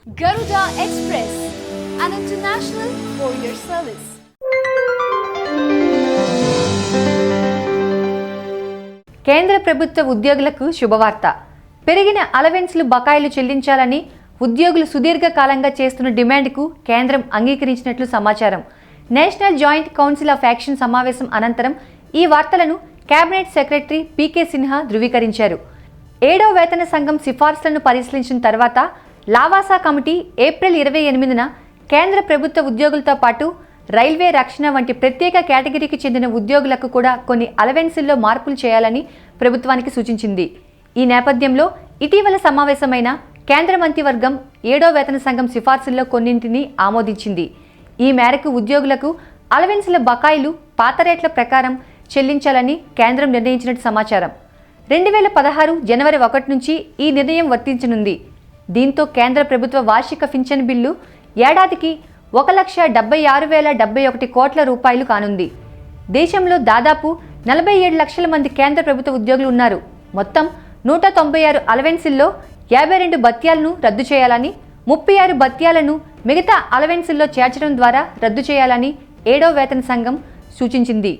Garuda Express, an international courier service. కేంద్ర ప్రభుత్వ ఉద్యోగులకు శుభవార్త. పెరిగిన అలవెన్స్లు బకాయిలు చెల్లించాలని ఉద్యోగులు సుదీర్ఘకాలంగా చేస్తున్న డిమాండ్కు కేంద్రం అంగీకరించినట్లు సమాచారం. National joint council of action సమావేశం అనంతరం ఈ వార్తలను కేబినెట్ సెక్రటరీ పీకే సిన్హా ధృవీకరించారు. 7వ వేతన సంఘం సిఫార్సులను పరిశీలించిన తర్వాత లావాసా కమిటీ ఏప్రిల్ 28న కేంద్ర ప్రభుత్వ ఉద్యోగులతో పాటు రైల్వే, రక్షణ వంటి ప్రత్యేక కేటగిరీకి చెందిన ఉద్యోగులకు కూడా కొన్ని అలవెన్సుల్లో మార్పులు చేయాలని ప్రభుత్వానికి సూచించింది. ఈ నేపథ్యంలో ఇటీవల సమావేశమైన కేంద్ర మంత్రివర్గం 7వ వేతన సంఘం సిఫార్సుల్లో కొన్నింటిని ఆమోదించింది. ఈ మేరకు ఉద్యోగులకు అలవెన్సుల బకాయిలు పాత రేట్ల ప్రకారం చెల్లించాలని కేంద్రం నిర్ణయించినట్టు సమాచారం. 2016 జనవరి 1 నుంచి ఈ నిర్ణయం వర్తించనుంది. దీంతో కేంద్ర ప్రభుత్వ వార్షిక పింఛన్ బిల్లు ఏడాదికి 1,76,071 కోట్ల రూపాయలు కానుంది. దేశంలో దాదాపు 47 లక్షల మంది కేంద్ర ప్రభుత్వ ఉద్యోగులు ఉన్నారు. మొత్తం 196 అలవెన్సుల్లో 52 భత్యాలను రద్దు చేయాలని, 36 భత్యాలను మిగతా అలవెన్సుల్లో చేర్చడం ద్వారా రద్దు చేయాలని 7వ వేతన సంఘం సూచించింది.